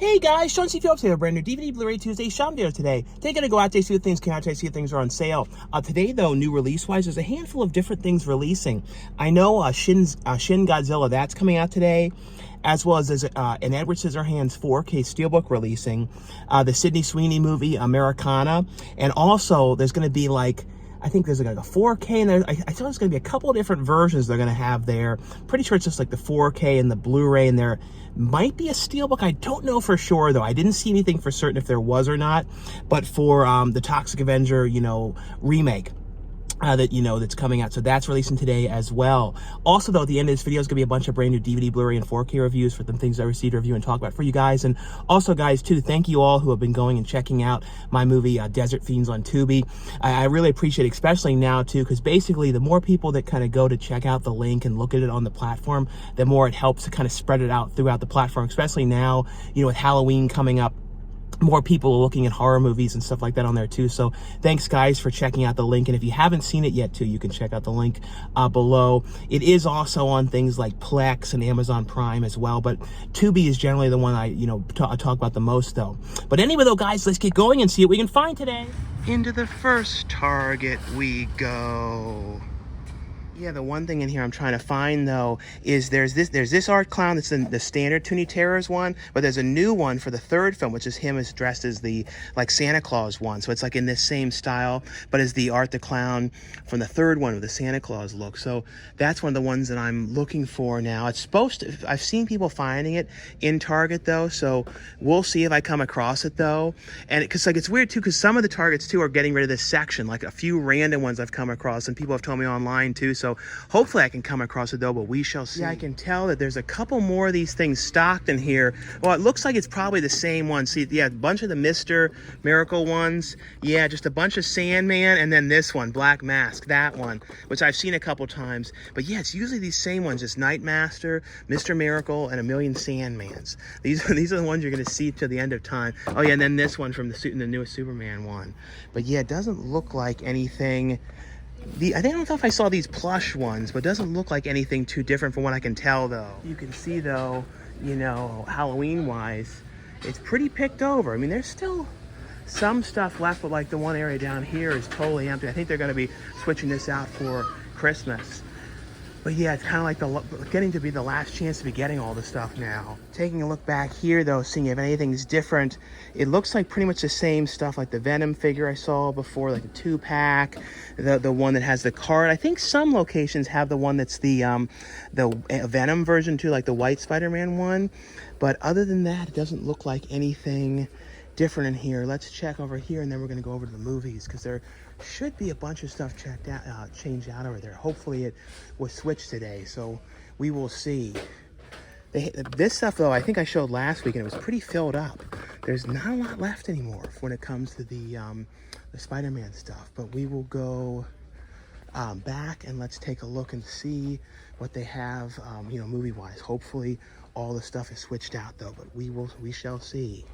Hey guys, Sean C. Phillips here, brand new DVD Blu-ray Tuesday shop video today. Today gonna go out there, see what things came out today, see what things are on sale. Today though, new release-wise, there's a handful of different things releasing. I know Shin Godzilla, that's coming out today, as well as there's an Edward Scissorhands 4K Steelbook releasing, the Sydney Sweeney movie, Americana, and also there's gonna be like, I think there's like a 4K, and I thought there's going to be a couple of different versions they're going to have there. Pretty sure it's just like the 4K and the Blu-ray, and there might be a Steelbook. I don't know for sure, though. I didn't see anything for certain if there was or not. But for the Toxic Avenger, remake, that's coming out. So that's releasing today as well. Also, though, at the end of this video is going to be a bunch of brand new DVD, Blu-ray, and 4K reviews for the things I received to review and talk about for you guys. And also, guys, too, thank you all who have been going and checking out my movie, Desert Fiends on Tubi. I really appreciate it, especially now, too, because basically the more people that kind of go to check out the link and look at it on the platform, the more it helps to kind of spread it out throughout the platform, especially now, with Halloween coming up. More people are looking at horror movies and stuff like that on there too. So thanks guys for checking out the link. And if you haven't seen it yet too, you can check out the link below. It is also on things like Plex and Amazon Prime as well. But Tubi is generally the one I talk about the most though. But anyway though, guys, let's get going and see what we can find today. Into the first Target we go. Yeah, the one thing in here I'm trying to find though is there's this art clown that's in the standard Toonie Terrors one, but there's a new one for the third film, which is him as dressed as the Santa Claus one. So it's like in this same style, but as the Art the Clown from the third one with the Santa Claus look. So that's one of the ones that I'm looking for now. It's supposed to, I've seen people finding it in Target though, so we'll see if I come across it though. And because it's weird too, because some of the Targets too are getting rid of this section, like a few random ones I've come across, and people have told me online too. So hopefully I can come across it though, but we shall see. Yeah, I can tell that there's a couple more of these things stocked in here. Well, it looks like it's probably the same one. See, yeah, a bunch of the Mr. Miracle ones. Yeah, just a bunch of Sandman, and then this one, Black Mask, that one, which I've seen a couple times. But yeah, it's usually these same ones, just Nightmaster, Mr. Miracle, and a million Sandmans. These are the ones you're going to see to the end of time. Oh yeah, and then this one from the newest Superman one. But yeah, it doesn't look like anything. I don't know if I saw these plush ones, but it doesn't look like anything too different from what I can tell though. You can see though, Halloween wise, it's pretty picked over. I mean, there's still some stuff left, but like the one area down here is totally empty. I think they're going to be switching this out for Christmas. But yeah, it's kind of like getting to be the last chance to be getting all the stuff now. Taking a look back here though, seeing if anything's different, it looks like pretty much the same stuff, like the Venom figure I saw before, like a 2-pack, the one that has the card. I think some locations have the one that's the Venom version too, like the white Spider-Man one. But other than that, it doesn't look like anything different in here. Let's check over here, and then we're going to go over to the movies, because there should be a bunch of stuff changed out over there. Hopefully it was switched today, so we will see. This stuff though, I think I showed last week, and it was pretty filled up. There's not a lot left anymore when it comes to the Spider-Man stuff, but we will go back and let's take a look and see what they have movie wise. Hopefully all the stuff is switched out though, but we shall see.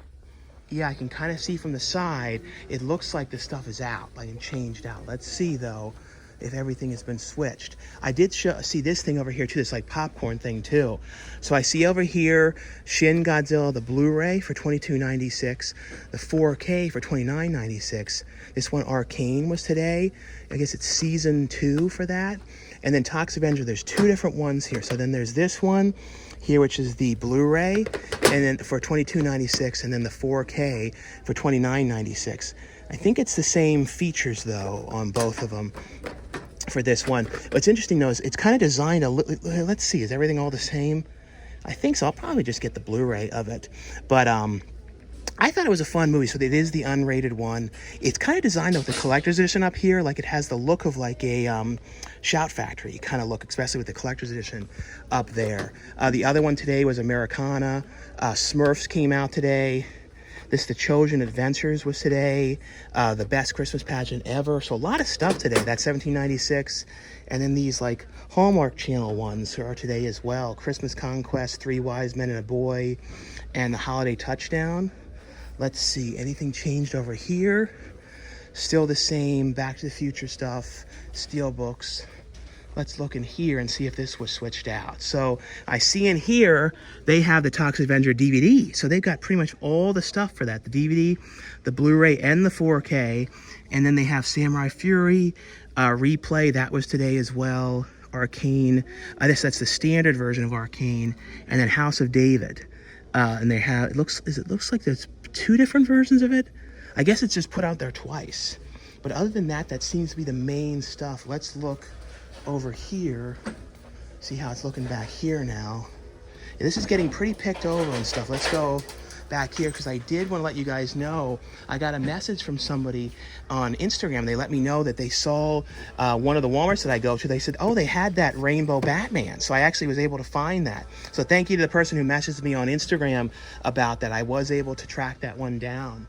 Yeah, I can kind of see from the side, it looks like the stuff is out, like and changed out. Let's see though if everything has been switched. I did see this thing over here too, this like popcorn thing too. So I see over here Shin Godzilla the Blu-ray for $22.96, the 4K for $29.96. This one Arcane was today. I guess it's season 2 for that. And then Toxic Avenger, there's 2 different ones here. So then there's this one here, which is the Blu-ray, and then for $22.96, and then the 4K for $29.96. I think it's the same features though on both of them for this one. What's interesting though is it's kind of designed let's see, is everything all the same? I think so. I'll probably just get the Blu-ray of it. But I thought it was a fun movie. So it is the unrated one. It's kind of designed with the collector's edition up here. Like it has the look of like a Shout Factory kind of look, especially with the collector's edition up there. The other one today was Americana. Smurfs came out today. This The Chosen Adventures was today. The Best Christmas Pageant Ever. So a lot of stuff today. That's $17.96. And then these like Hallmark Channel ones are today as well. Christmas Conquest, 3 Wise Men and a Boy, and The Holiday Touchdown. Let's see, anything changed over here? Still the same, Back to the Future stuff, Steelbooks. let's look in here and see if this was switched out. So I see in here, they have the Toxic Avenger DVD. So they've got pretty much all the stuff for that. The DVD, the Blu-ray, and the 4K. And then they have Samurai Fury, Replay, that was today as well. Arcane, I guess that's the standard version of Arcane. And then House of David. And they have, it looks like there's 2 different versions of it. I guess it's just put out there twice. But other than that, that seems to be the main stuff. Let's look over here. See how it's looking back here now. Yeah, this is getting pretty picked over and stuff. Let's go back here because I did want to let you guys know I got a message from somebody on Instagram. They let me know that they saw one of the Walmarts that I go to. They said, oh, they had that rainbow Batman. So I actually was able to find that. So thank you to the person who messaged me on Instagram about that. I was able to track that one down.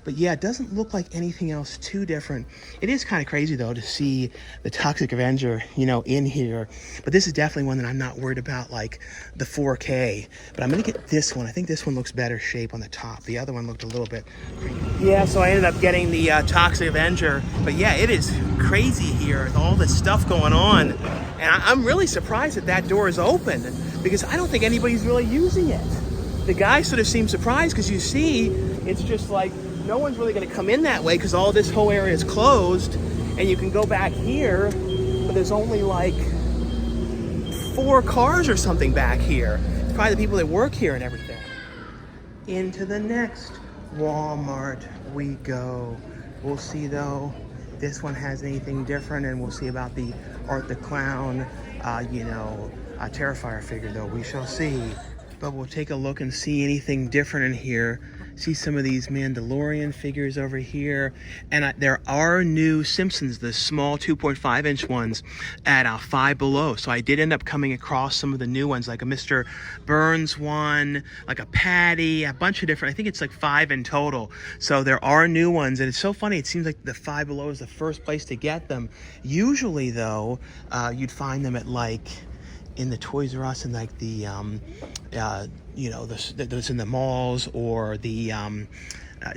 But yeah, it doesn't look like anything else too different. It is kind of crazy though to see the Toxic Avenger, you know, in here. But this is definitely one that I'm not worried about, like the 4K. But I'm gonna get this one. I think this one looks better shape on the top. The other one looked a little bit crazy. Yeah, so I ended up getting the Toxic Avenger. But yeah, it is crazy here, all this stuff going on. And I'm really surprised that that door is open because I don't think anybody's really using it. The guy sort of seemed surprised because you see, it's just like, no one's really going to come in that way because all this whole area is closed, and you can go back here, but there's only like 4 cars or something back here. It's probably the people that work here and everything. Into the next Walmart we go. We'll see though if this one has anything different, and we'll see about the Art the Clown, Terrifier figure though. We shall see. But we'll take a look and see anything different in here. See some of these Mandalorian figures over here. And there are new Simpsons, the small 2.5-inch ones at Five Below. So I did end up coming across some of the new ones, like a Mr. Burns one, like a Patty, a bunch of different, I think it's like 5 in total. So there are new ones. And it's so funny, it seems like the Five Below is the first place to get them. Usually though, you'd find them at like, in the Toys R Us and like the, those in the malls, or the,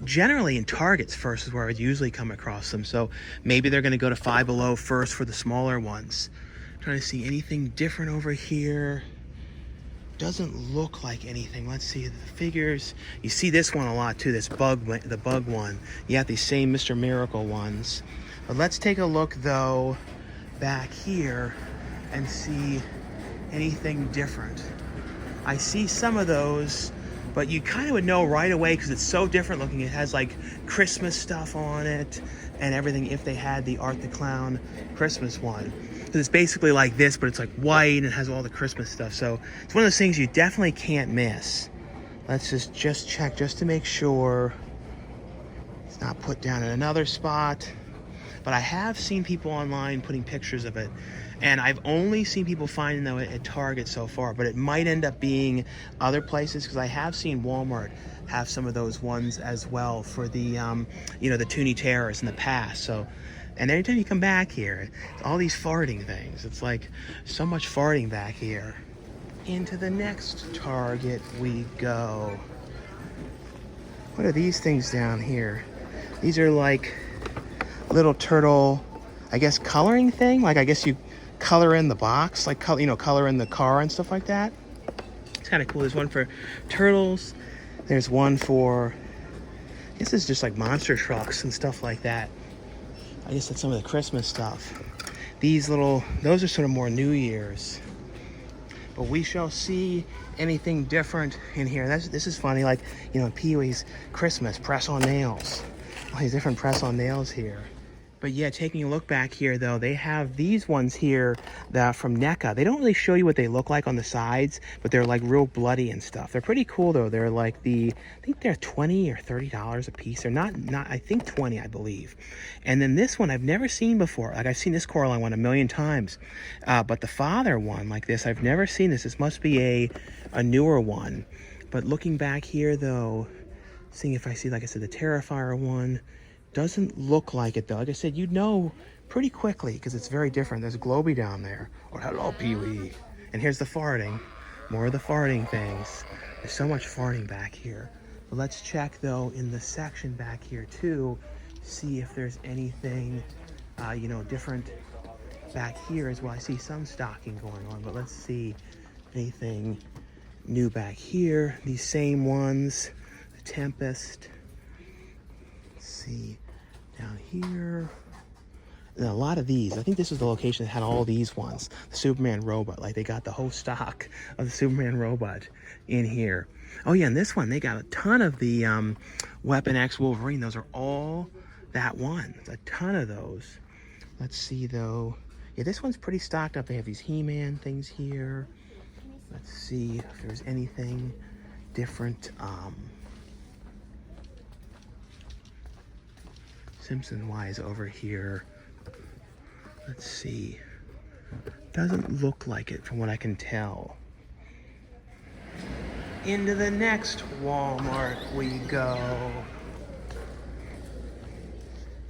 generally in Targets first is where I would usually come across them. So maybe they're going to go to Five Below first for the smaller ones. Trying to see anything different over here. Doesn't look like anything. Let's see the figures. You see this one a lot too, the bug one. You have these same Mr. Miracle ones. But let's take a look though back here and see anything different. I see some of those, but you kind of would know right away because it's so different looking. It has like Christmas stuff on it and everything, if they had the Art the Clown Christmas one. Because it's basically like this, but it's like white and has all the Christmas stuff. So it's one of those things you definitely can't miss. Let's just check just to make sure it's not put down in another spot. But I have seen people online putting pictures of it. And I've only seen people finding them at Target so far, but it might end up being other places because I have seen Walmart have some of those ones as well for the, the Toonie Terrors in the past. So, and anytime you come back here, all these farting things, it's like so much farting back here. Into the next Target we go. What are these things down here? These are like little turtle, I guess, coloring thing. Like, I guess you color in the box, like color in the car and stuff like that. It's kind of cool. There's one for turtles. There's one for, I guess it's just like monster trucks and stuff like that. I guess that's some of the Christmas stuff. These little, those are sort of more New Year's. But we shall see anything different in here. This is funny, like, Pee-wee's Christmas press-on nails. All these different press-on nails here. But yeah, taking a look back here, though, they have these ones here that from Neca. They don't really show you what they look like on the sides, but they're like real bloody and stuff. They're pretty cool, though. They're like I think they're $20 or $30 a piece. They're not, I think 20, I believe. And then this one I've never seen before. Like, I've seen this Coraline one a million times. But the father one like this, I've never seen this. This must be a newer one. But looking back here, though, seeing if I see, like I said, the Terrifier one. Doesn't look like it though. Like I said, you'd know pretty quickly because it's very different. There's Globy down there. Oh, hello, Pee-wee. And here's the farting. More of the farting things. There's so much farting back here. But let's check though in the section back here too. See if there's anything, different back here as well. I see some stocking going on, but let's see anything new back here. These same ones, the Tempest. Let's see down here. And a lot of these, I think this is the location that had all these ones. The Superman robot, like they got the whole stock of the Superman robot in here. Oh yeah, and this one, they got a ton of the Weapon X Wolverine. Those are all that one. A ton of those. Let's see though. Yeah, this one's pretty stocked up. They have these He-Man things here. Let's see if there's anything different. Simpson-wise over here. Let's see. Doesn't look like it from what I can tell. Into the next Walmart we go.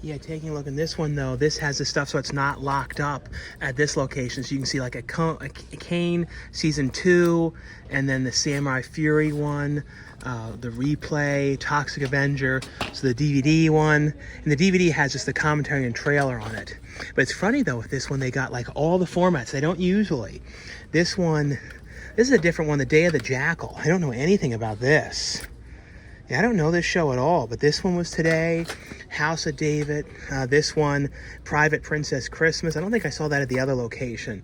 Yeah, taking a look in this one though, this has the stuff so it's not locked up at this location. So you can see like a Kane Season 2, and then the Samurai Fury one, the Replay, Toxic Avenger, so the DVD one. And the DVD has just the commentary and trailer on it. But it's funny though, with this one they got like all the formats they don't usually. This is a different one, The Day of the Jackal. I don't know anything about this. Yeah, I don't know this show at all, but this one was today. House of David. This one, Private Princess Christmas. I don't think I saw that at the other location.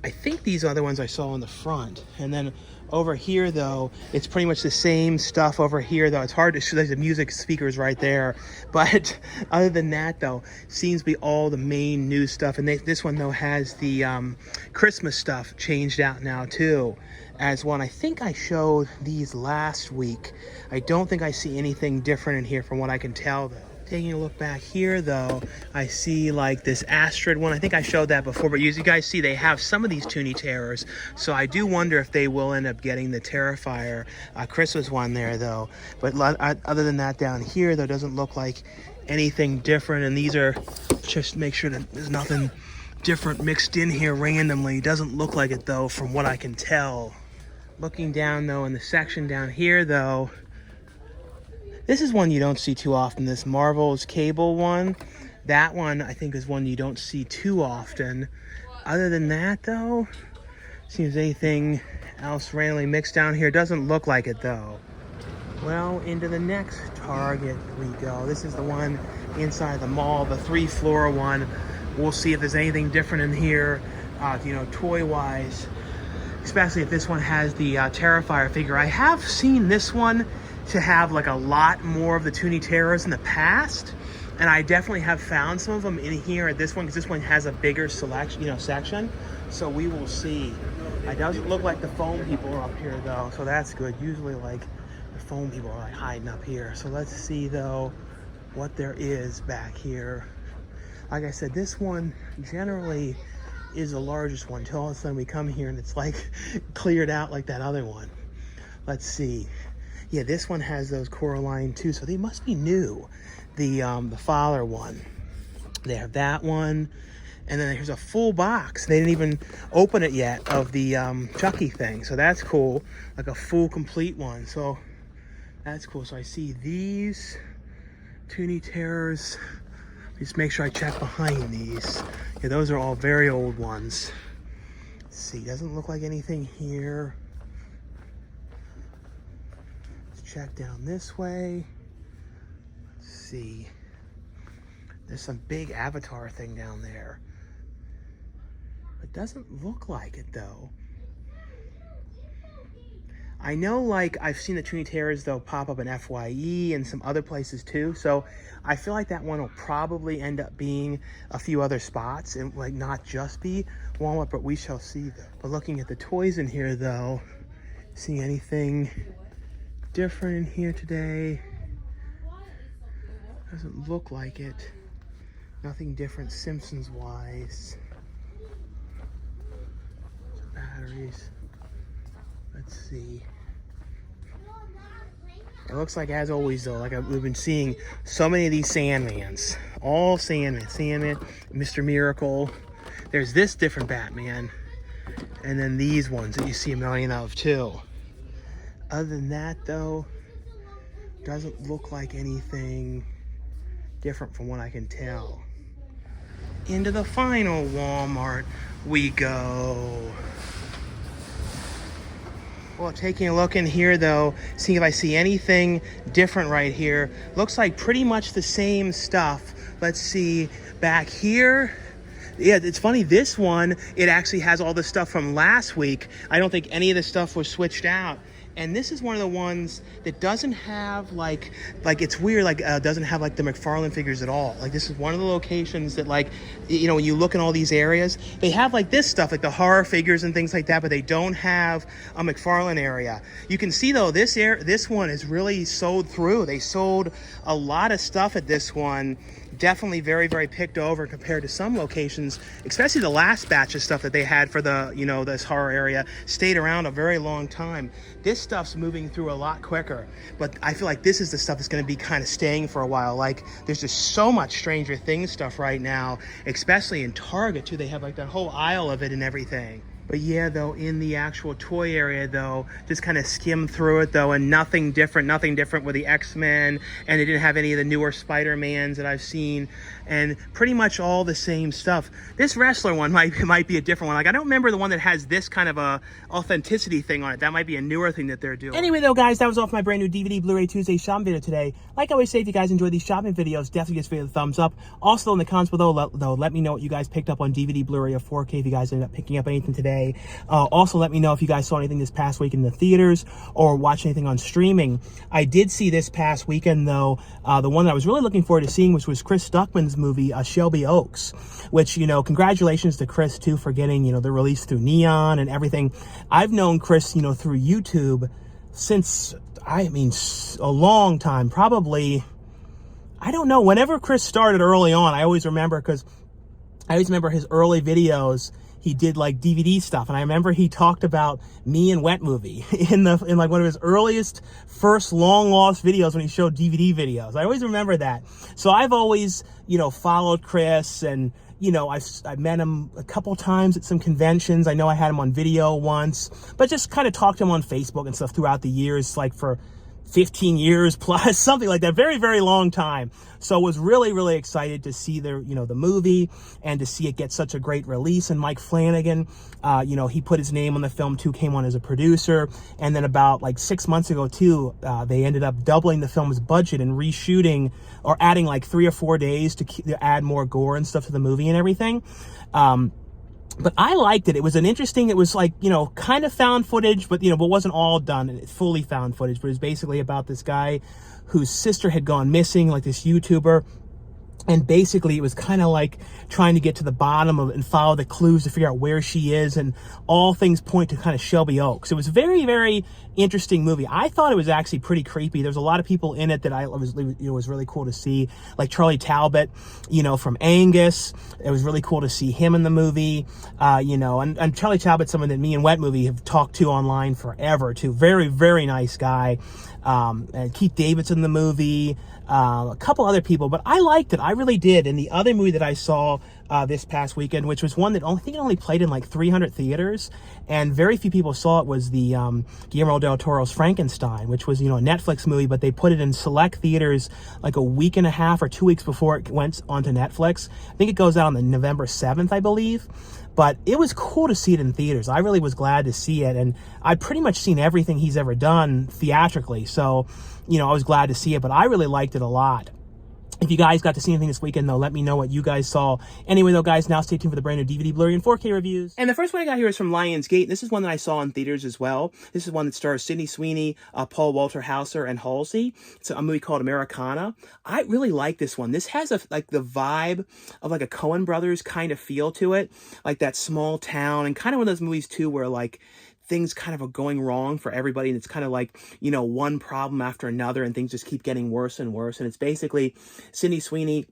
I think these are the ones I saw in the front. And then over here, though, it's pretty much the same stuff over here, though. It's hard to show, the music speakers right there. But other than that, though, seems to be all the main new stuff. And this one, though, has the Christmas stuff changed out now, too, as one. I think I showed these last week. I don't think I see anything different in here from what I can tell, though. Taking a look back here, though, I see like this Astrid one. I think I showed that before, but you guys see they have some of these Toonie Terrors. So I do wonder if they will end up getting the Terrifier Christmas one there, though. But other than that, down here, though, doesn't look like anything different. And these are just make sure that there's nothing different mixed in here randomly. Doesn't look like it, though, from what I can tell. Looking down, though, in the section down here, though, this is one you don't see too often, this Marvel's Cable one. That one, I think, is one you don't see too often. Other than that, though, seems anything else randomly mixed down here. Doesn't look like it, though. Well, into the next Target we go. This is the one inside the mall, the 3-floor one. We'll see if there's anything different in here, toy-wise. Especially if this one has the Terrifier figure. I have seen this one to have like a lot more of the Toonie Terrors in the past, and I definitely have found some of them in here at this one, because this one has a bigger selection, section. So we will see. It doesn't look like the foam people are up here, though, so that's good. Usually, like, the foam people are like hiding up here. So let's see, though, what there is back here. Like I said, this one generally is the largest one till all of a sudden we come here and it's like cleared out like that other one. Let's see. Yeah, this one has those Coraline too, so they must be new. The Fowler one. They have that one, and then here's a full box. They didn't even open it yet of the Chucky thing, so that's cool. Like a full complete one, so that's cool. So I see these Toonie Terrors. Just make sure I check behind these. Yeah, those are all very old ones. Let's see, doesn't look like anything here. Check down this way. Let's see. There's some big Avatar thing down there. It doesn't look like it, though. I know, like, I've seen the Toonie Terrors, though, pop up in FYE and some other places, too. So I feel like that one will probably end up being a few other spots and, like, not just be Walmart, but we shall see, though. But looking at the toys in here, though, see anything different in here today? Doesn't look like it. Nothing different Simpsons wise. Batteries. Let's see. It looks like, as always, though, like we've been seeing so many of these Sandmans. All Sandman, Mr. Miracle. There's this different Batman. And then these ones that you see a million of, too. Other than that, though, doesn't look like anything different from what I can tell. into the final Walmart we go. Well, taking a look in here though, seeing if I see anything different right here. Looks like pretty much the same stuff. Let's see back here. Yeah, it's funny, this one, it actually has all the stuff from last week. I don't think any of the stuff was switched out. And this is one of the ones that doesn't have like it's weird, doesn't have like the McFarlane figures at all. Like this is one of the locations that, like, you know, when you look in all these areas, they have like this stuff, like the horror figures and things like that, but they don't have a McFarlane area. You can see though, this one is really sold through. They sold a lot of stuff at this one. Definitely very, very picked over compared to some locations, especially the last batch of stuff that they had for the, you know, this horror area stayed around a very long time. This stuff's moving through a lot quicker, but I feel like this is the stuff that's going to be kind of staying for a while. Like there's just so much Stranger Things stuff right now, especially in Target too. They have like that whole aisle of it and everything. But yeah, though, in the actual toy area, though, just kind of skimmed through it, though, and nothing different with the X-Men, and they didn't have any of the newer Spider-Mans that I've seen, and pretty much all the same stuff. This wrestler one might be a different one. Like, I don't remember the one that has this kind of a authenticity thing on it. That might be a newer thing that they're doing. Anyway, though, guys, that was all for my brand new DVD Blu-ray Tuesday shopping video today. Like I always say, if you guys enjoy these shopping videos, definitely give this video a thumbs up. Also, in the comments below, let me know what you guys picked up on DVD, Blu-ray, or 4K if you guys ended up picking up anything today. Also, let me know if you guys saw anything this past week in the theaters or watched anything on streaming. I did see this past weekend, though, the one that I was really looking forward to seeing, which was Chris Stuckman's movie, Shelby Oaks, which, you know, congratulations to Chris, too, for getting, you know, the release through Neon and everything. I've known Chris, you know, through YouTube since, I mean, a long time, probably, I don't know, whenever Chris started early on, I always remember, because I always remember his early videos. He did like DVD stuff, and I remember he talked about Me and Wet Movie in like one of his earliest first long lost videos when he showed DVD videos. I always remember that. So I've always, you know, followed Chris, and you know, I met him a couple times at some conventions. I know I had him on video once, but just kind of talked to him on Facebook and stuff throughout the years, like for 15 years plus, something like that. Very, very long time. So was really, really excited to see the movie and to see it get such a great release. And Mike Flanagan, you know, he put his name on the film too, came on as a producer. And then about like 6 months ago too, they ended up doubling the film's budget and reshooting or adding like 3 or 4 days to add more gore and stuff to the movie and everything. But I liked it. It was it was like, you know, kind of found footage, but, you know, but wasn't all done fully found footage. But it was basically about this guy whose sister had gone missing, like this YouTuber. And basically it was kind of like trying to get to the bottom of it and follow the clues to figure out where she is. And all things point to kind of Shelby Oaks. It was a very, very interesting movie. I thought it was actually pretty creepy. There's a lot of people in it that was really cool to see, like Charlie Talbot, you know, from Angus. It was really cool to see him in the movie, you know, and Charlie Talbot's someone that Me and Wet Movie have talked to online forever too. Very, very nice guy. And Keith David's in the movie, a couple other people, but I liked it. I really did. And the other movie that I saw this past weekend, which was one that I think it only played in like 300 theaters, and very few people saw it, was the Guillermo del Toro's Frankenstein, which was, you know, a Netflix movie, but they put it in select theaters like a week and a half or 2 weeks before it went onto Netflix. I think it goes out on the November 7th, I believe. But it was cool to see it in theaters. I really was glad to see it. And I'd pretty much seen everything he's ever done theatrically. So, you know, I was glad to see it, but I really liked it a lot. If you guys got to see anything this weekend, though, let me know what you guys saw. Anyway, though, guys, now stay tuned for the brand new DVD, Blu-ray, and 4K reviews. And the first one I got here is from Lionsgate. This is one that I saw in theaters as well. This is one that stars Sydney Sweeney, Paul Walter Hauser, and Halsey. It's a movie called Americana. I really like this one. This has like the vibe of like a Coen Brothers kind of feel to it, like that small town, and kind of one of those movies too where like things kind of are going wrong for everybody, and it's kind of like, you know, one problem after another, and things just keep getting worse and worse. And it's basically Sydney Sweeney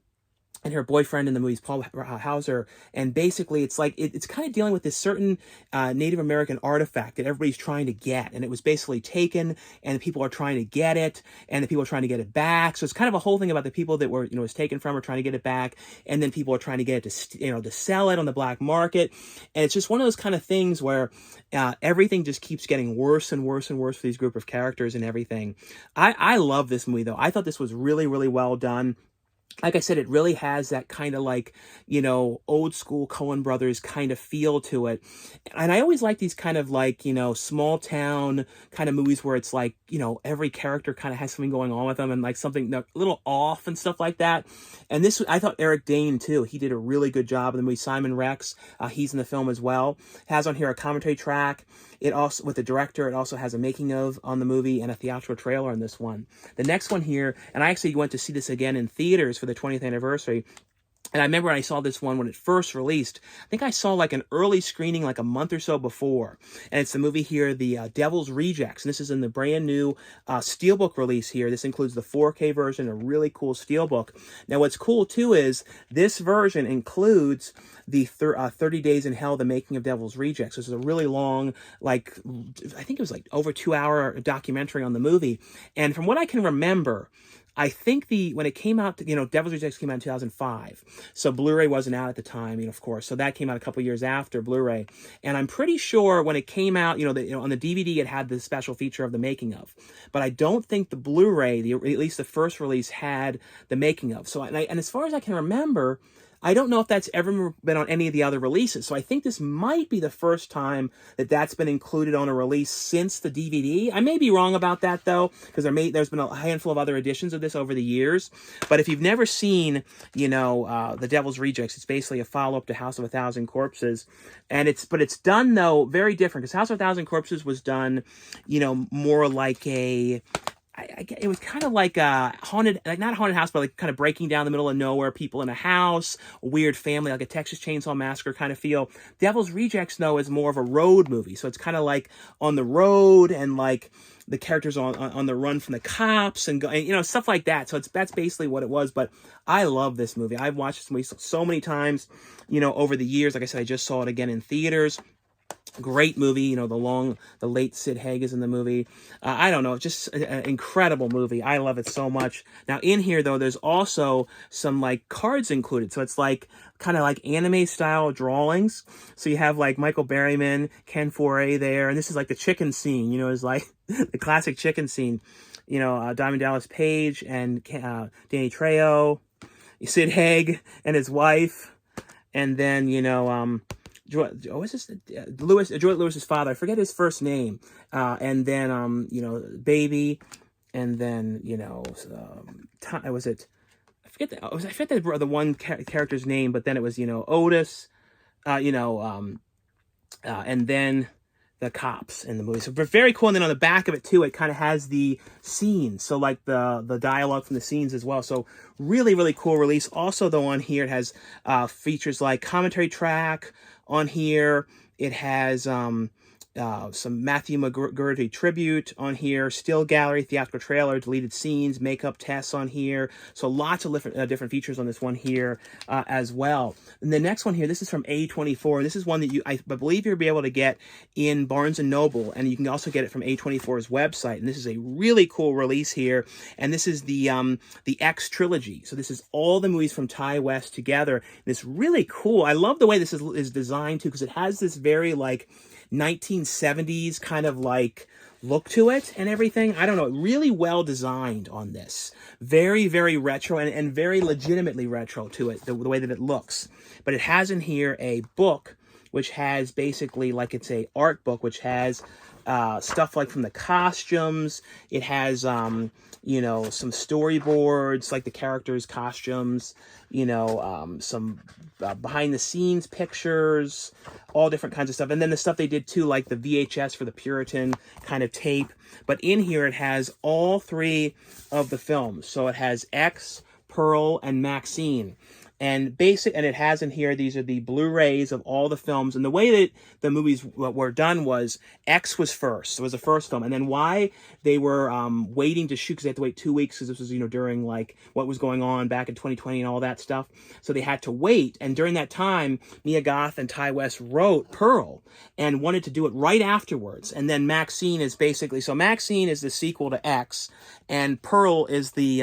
and her boyfriend in the movie's Paul Hauser, and basically it's like it's kind of dealing with this certain Native American artifact that everybody's trying to get, and it was basically taken, and the people are trying to get it, and the people are trying to get it back. So it's kind of a whole thing about the people that were, you know, was taken from are trying to get it back, and then people are trying to get it to, you know, to sell it on the black market. And it's just one of those kind of things where everything just keeps getting worse and worse and worse for these group of characters and everything. I love this movie though. I thought this was really, really well done. like I said, it really has that kind of like, old school Coen Brothers kind of feel to it. And I always like these kind of like, small town kind of movies where it's like, every character kind of has something going on with them and like something a little off and stuff like that. And this, I thought Eric Dane too, he did a really good job in the movie. Simon Rex, he's in the film as well. Has on here a commentary track. It also, with the director, it also has a making of on the movie and a theatrical trailer on this one. The next one here, and I actually went to see this again in theaters for the 20th anniversary. And I remember when I saw this one when it first released, I think I saw like an early screening like a month or so before. And it's the movie here, The Devil's Rejects. And this is in the brand new Steelbook release here. This includes the 4K version, a really cool Steelbook. Now what's cool too is this version includes the 30 Days in Hell, The Making of Devil's Rejects. This is a really long, like, I think it was like over 2-hour documentary on the movie. And from what I can remember, I think when it came out, Devil's Rejects came out in 2005. So Blu-ray wasn't out at the time, of course. So that came out a couple years after Blu-ray. And I'm pretty sure when it came out, on the DVD, it had the special feature of the making of. But I don't think the Blu-ray, at least the first release, had the making of. So, and as far as I can remember, I don't know if that's ever been on any of the other releases. So I think this might be the first time that that's been included on a release since the DVD. I may be wrong about that, though, because there's been a handful of other editions of this over the years. But if you've never seen, The Devil's Rejects, it's basically a follow-up to House of a Thousand Corpses. And it's done, though, very different, because House of a Thousand Corpses was done, more like it was kind of like a haunted, like not a haunted house, but like kind of breaking down the middle of nowhere, people in a house, a weird family, like a Texas Chainsaw Massacre kind of feel. Devil's Rejects, though, is more of a road movie. So it's kind of like on the road and like the characters on the run from the cops and stuff like that. So that's basically what it was. But I love this movie. I've watched this movie so many times, over the years. Like I said, I just saw it again in theaters. Great movie, the late Sid Haig is in the movie. I don't know, just an incredible movie. I love it so much. Now in here though, there's also some like cards included. So it's like kind of like anime style drawings. So you have like Michael Berryman, Ken Foray there, and this is like the chicken scene. It's like the classic chicken scene. Diamond Dallas Page and Danny Trejo, Sid Haig and his wife, and then Juliette Lewis's father. I forget his first name. And then, Baby. And then, was it? I forget the one character's name, but then it was, Otis, and then the cops in the movie. So very cool. And then on the back of it too, it kind of has the scenes. So like the dialogue from the scenes as well. So really, really cool release. Also though on here, it has features like commentary track on here. It has some Matthew McGurty tribute on here, still gallery, theatrical trailer, deleted scenes, makeup tests on here. So lots of different features on this one here as well. And the next one here, this is from A24. This is one that I believe you'll be able to get in Barnes & Noble, and you can also get it from A24's website. And this is a really cool release here. And this is the X Trilogy. So this is all the movies from Ty West together. And it's really cool. I love the way this is designed too, because it has this very like 1970s kind of like look to it and everything. I don't know, really well designed on this. Very, very retro and very legitimately retro to it, the way that it looks. But it has in here a book, which has basically like it's a art book, which has stuff like from the costumes. It has, some storyboards, like the characters' costumes, some behind the scenes pictures, all different kinds of stuff. And then the stuff they did too, like the VHS for the Puritan kind of tape. But in here, it has all three of the films. So it has X, Pearl, and Maxxine. And it has in here, these are the Blu-rays of all the films. And the way that the movies were done was X was first. It was the first film. And then why they were waiting to shoot, because they had to wait 2 weeks, because this was, during like what was going on back in 2020 and all that stuff. So they had to wait. And during that time, Mia Goth and Ty West wrote Pearl and wanted to do it right afterwards. And then Maxxine is basically, so Maxxine is the sequel to X, and Pearl is the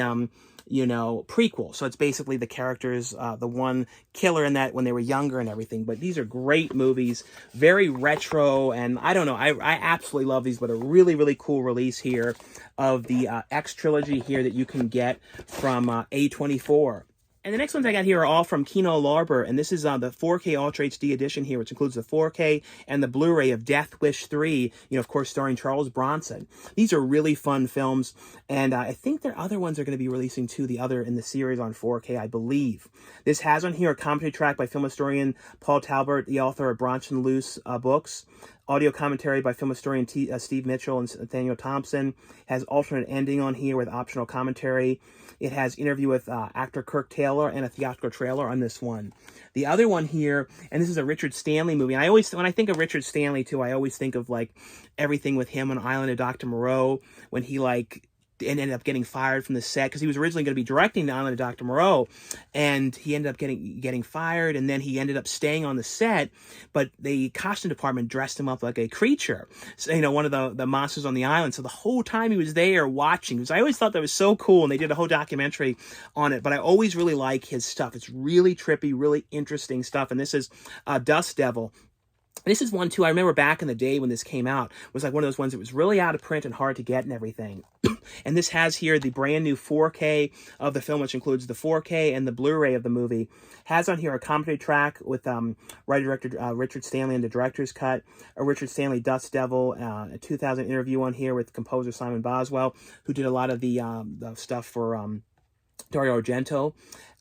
prequel. So it's basically the characters, the one killer in that when they were younger and everything. But these are great movies, very retro, and I don't know, I absolutely love these. But a really, really cool release here of the X Trilogy here that you can get from A24. And the next ones I got here are all from Kino Lorber, and this is the 4K Ultra HD edition here, which includes the 4K and the Blu-ray of Death Wish 3, of course, starring Charles Bronson. These are really fun films, and I think their other ones are going to be releasing too, the other in the series on 4K, I believe. This has on here a commentary track by film historian Paul Talbot, the author of Bronson Loose books. Audio commentary by film historian Steve Micheal and Nathaniel Thompson. Has alternate ending on here with optional commentary. It has interview with actor Kirk Taylor and a theatrical trailer on this one. The other one here, and this is a Richard Stanley movie. And when I think of Richard Stanley too, I always think of like everything with him on Island of Dr. Moreau when he and ended up getting fired from the set because he was originally going to be directing The Island of Dr. Moreau, and he ended up getting fired, and then he ended up staying on the set, but the costume department dressed him up like a creature, so, one of the monsters on the island. So the whole time he was there watching, I always thought that was so cool, and they did a whole documentary on it, but I always really like his stuff. It's really trippy, really interesting stuff, and this is Dust Devil. This is one, too, I remember back in the day when this came out, was like one of those ones that was really out of print and hard to get and everything. And this has here the brand new 4K of the film, which includes the 4K and the Blu-ray of the movie. Has on here a commentary track with writer-director Richard Stanley and the director's cut, a Richard Stanley Dust Devil, a 2000 interview on here with composer Simon Boswell, who did a lot of the stuff for Dario Argento.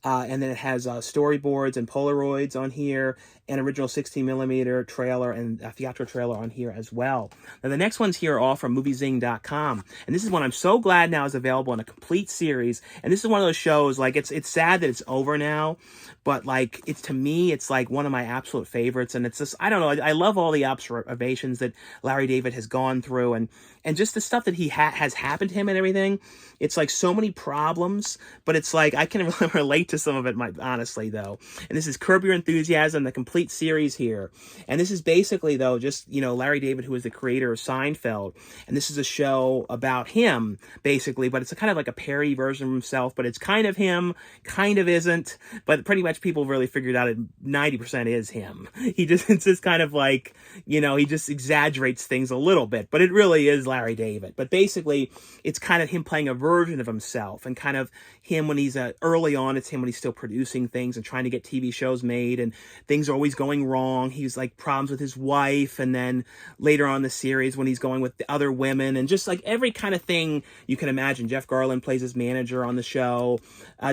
And then it has storyboards and Polaroids on here, an original 16mm trailer and a theatrical trailer on here as well. Now, the next ones here are all from MovieZing.com. And this is one I'm so glad now is available in a complete series. And this is one of those shows, it's sad that it's over now, but to me, it's like one of my absolute favorites. And it's just, I don't know, I love all the observations that Larry David has gone through and just the stuff that he has happened to him and everything. It's like so many problems, but it's like I can relate to some of it, honestly, though. And this is Curb Your Enthusiasm, the complete series here. And this is basically, though, just, Larry David, who is the creator of Seinfeld. And this is a show about him, basically, but it's kind of like a parody version of himself, but it's kind of him, kind of isn't, but pretty much people really figured out it 90% is him. It's just kind of like, he just exaggerates things a little bit, but it really is Larry David. But basically, it's kind of him playing a version of himself, and kind of him when he's early on, it's him when he's still producing things and trying to get TV shows made, and things are always going wrong. He's like problems with his wife, and then later on in the series when he's going with the other women, and just like every kind of thing you can imagine. Jeff Garlin plays his manager on the show.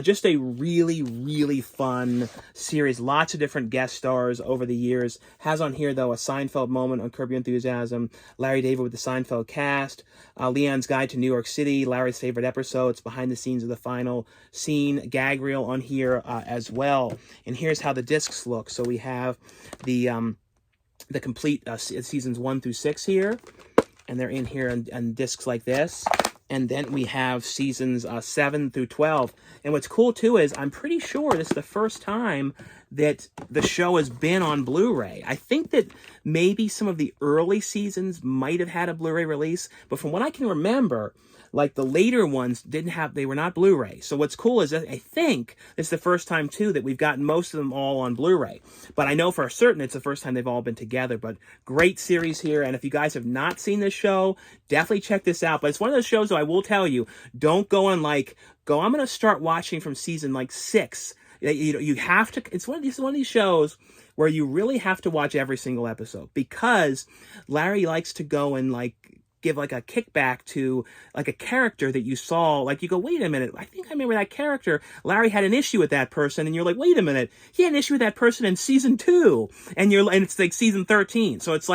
Just a really, really fun series. Lots of different guest stars over the years. Has on here, though, a Seinfeld moment on Curb Your Enthusiasm, Larry David with the Seinfeld cast, Leon's Guide to New York City, Larry's favorite episodes, behind the scenes of the final scene, gag reel on here as well. And here's how the discs look. So we have the complete seasons 1 through 6 here, and they're in here on discs like this. And then we have seasons 7 through 12. And what's cool, too, is I'm pretty sure this is the first time that the show has been on Blu-ray. I think that maybe some of the early seasons might have had a Blu-ray release, but from what I can remember, the later ones they were not Blu-ray. So what's cool is that I think it's the first time, too, that we've gotten most of them all on Blu-ray. But I know for certain it's the first time they've all been together. But great series here. And if you guys have not seen this show, definitely check this out. But it's one of those shows, though, I will tell you, don't go and I'm going to start watching from season 6. You have to, it's one of these shows where you really have to watch every single episode, because Larry likes to go and give a kickback to a character that you saw. You go, wait a minute, I think I remember that character. Larry had an issue with that person, and you're like, wait a minute, he had an issue with that person in season 2, and it's season 13. So it's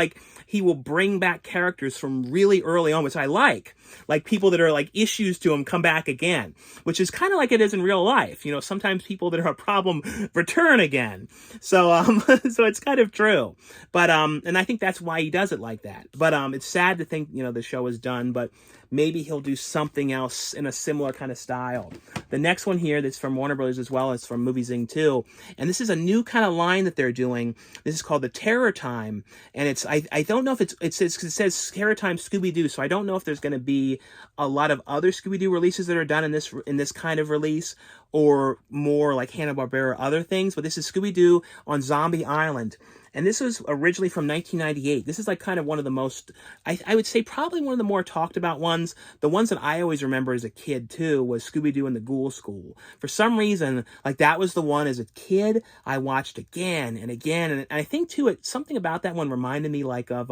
he will bring back characters from really early on, which I like people that are issues to him come back again, which is kind of like it is in real life. Sometimes people that are a problem return again. So, so it's kind of true, but, and I think that's why he does it like that. But, it's sad to think, the show is done, but maybe he'll do something else in a similar kind of style. The next one here that's from Warner Brothers as well, it's from MovieZing too. And this is a new kind of line that they're doing. This is called the Terror Time. And it's, I don't know if it says Terror Time Scooby-Doo. So I don't know if there's going to be a lot of other Scooby-Doo releases that are done in this kind of release, or more like Hanna-Barbera, other things. But this is Scooby-Doo on Zombie Island. And this was originally from 1998. This is like kind of one of the most, I would say probably one of the more talked about ones. The ones that I always remember as a kid too was Scooby-Doo and the Ghoul School. For some reason, like that was the one as a kid I watched again and again. And I think too, something about that one reminded me like of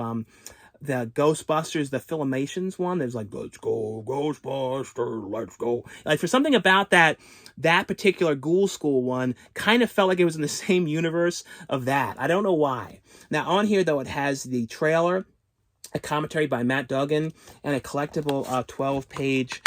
the Ghostbusters, the Filmations one. There's like, let's go, Ghostbusters, let's go. Like for something about that particular Ghoul School one kind of felt like it was in the same universe of that. I don't know why. Now on here though, it has the trailer, a commentary by Matt Duggan, and a collectible 12-page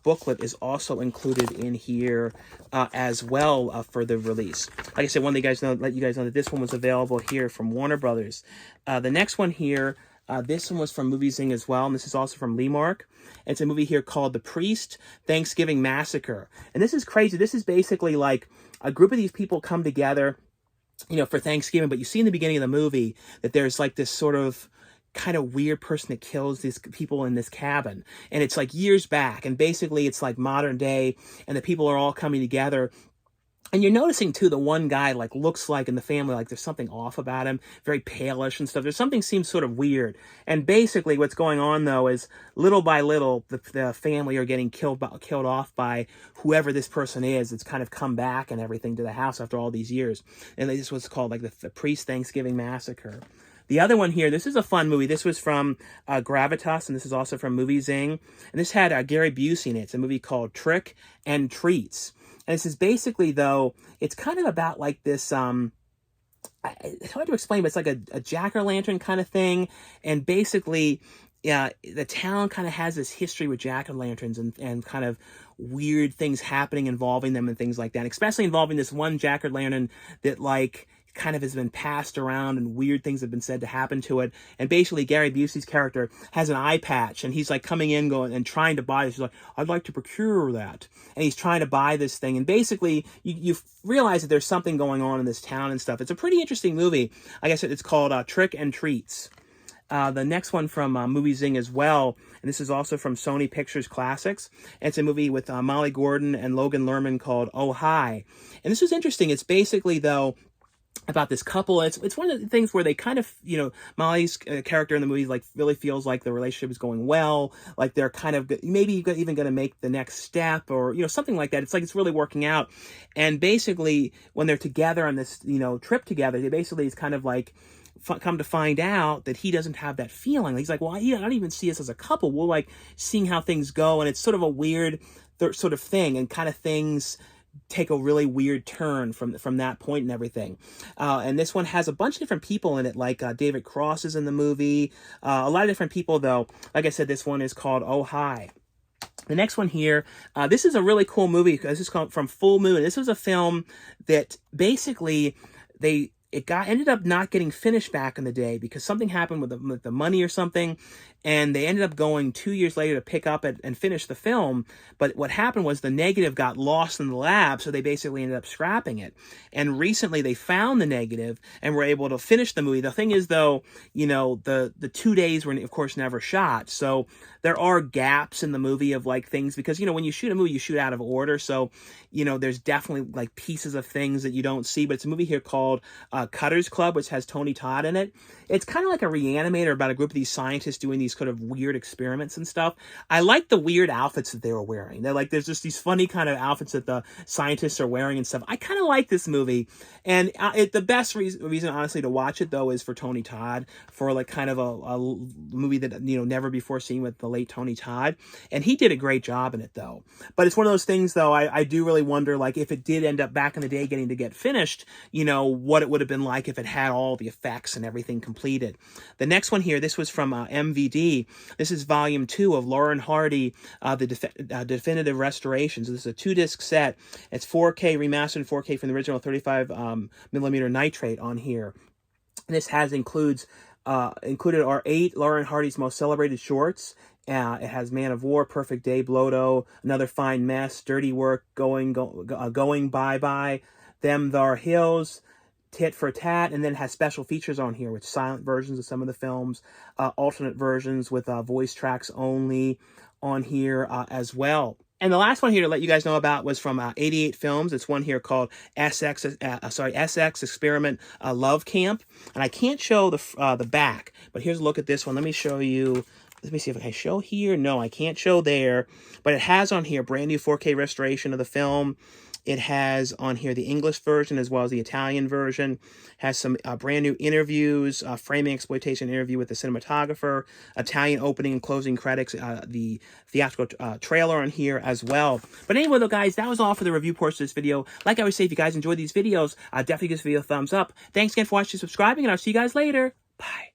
booklet is also included in here as well for the release. Like I said, let you guys know that this one was available here from Warner Brothers. The next one here, this one was from Movie Zing as well, and this is also from Lemark. It's a movie here called The Priest Thanksgiving Massacre. And this is crazy. This is basically like a group of these people come together, for Thanksgiving, but you see in the beginning of the movie that there's like this sort of kind of weird person that kills these people in this cabin. And it's like years back, and basically it's like modern day, and the people are all coming together. And you're noticing, too, the one guy, like, looks like in the family, like there's something off about him, very palish and stuff. There's something seems sort of weird. And basically what's going on, though, is little by little, the family are getting killed off by whoever this person is. It's kind of come back and everything to the house after all these years. And this is what's called, like, the Priest Thanksgiving Massacre. The other one here, this is a fun movie. This was from Gravitas, and this is also from Movie Zing. And this had Gary Busey in it. It's a movie called Trick and Treats. And this is basically, though, it's kind of about like this, it's hard to explain, but it's like a jack-o'-lantern kind of thing. And basically, the town kind of has this history with jack-o'-lanterns and kind of weird things happening involving them and things like that. Especially involving this one jack-o'-lantern that like kind of has been passed around and weird things have been said to happen to it. And basically Gary Busey's character has an eye patch, and he's like coming in going and trying to buy this. He's like, I'd like to procure that. And he's trying to buy this thing. And basically you realize that there's something going on in this town and stuff. It's a pretty interesting movie. Like I said, it's called Trick and Treats. The next one from Movie Zing as well, and this is also from Sony Pictures Classics. It's a movie with Molly Gordon and Logan Lerman called Oh Hi. And this was interesting. It's basically, though, about this couple. It's one of the things where they kind of, Molly's character in the movie like really feels like the relationship is going well, like they're kind of maybe even going to make the next step or, something like that. It's like it's really working out. And basically when they're together on this, trip together, they basically is kind of like come to find out that he doesn't have that feeling. He's like, well, I don't even see us as a couple. We're like seeing how things go. And it's sort of a weird sort of thing, and kind of things take a really weird turn from that point and everything. And this one has a bunch of different people in it, like David Cross is in the movie. A lot of different people, though. Like I said, this one is called Oh Hi. The next one here, this is a really cool movie. This is called From Full Moon. This was a film that basically ended up not getting finished back in the day because something happened with the money or something, and they ended up going 2 years later to pick up and finish the film. But what happened was the negative got lost in the lab, so they basically ended up scrapping it. And recently they found the negative and were able to finish the movie. The thing is, though, the 2 days were, of course, never shot. So there are gaps in the movie of like things, because, when you shoot a movie, you shoot out of order. So, there's definitely like pieces of things that you don't see. But it's a movie here called Cutter's Club, which has Tony Todd in it. It's kind of like a Reanimator about a group of these scientists doing these kind of weird experiments and stuff. I like the weird outfits that they were wearing. They're like, there's just these funny kind of outfits that the scientists are wearing and stuff. I kind of like this movie. And the best reason, honestly, to watch it, though, is for Tony Todd, for like kind of a movie that, never before seen with the late Tony Todd. And he did a great job in it, though. But it's one of those things, though, I do really wonder, like, if it did end up back in the day getting to get finished, what it would have been like if it had all the effects and everything completed. The next one here, this was from MVD. This is volume 2 of Lauren Hardy, the definitive restorations. This is a 2-disc set. It's 4K remastered in 4K from the original 35 millimeter nitrate on here. This included our 8 Lauren Hardy's most celebrated shorts. It has Man of War, Perfect Day, Bloto, Another Fine Mess, Dirty Work, Going Bye-Bye, Them Thar Hills, Tit for Tat, and then has special features on here with silent versions of some of the films, alternate versions with voice tracks only on here as well. And the last one here to let you guys know about was from 88 Films. It's one here called SX Experiment Love Camp. And I can't show the back, but here's a look at this one. Let me show you. Let me see if I can show here. No, I can't show there. But it has on here brand new 4K restoration of the film. It has on here the English version as well as the Italian version. Has some brand new interviews, framing exploitation interview with the cinematographer, Italian opening and closing credits, the theatrical trailer on here as well. But anyway, though, guys, that was all for the review portion of this video. Like I always say, if you guys enjoyed these videos, definitely give this video a thumbs up. Thanks again for watching and subscribing, and I'll see you guys later. Bye.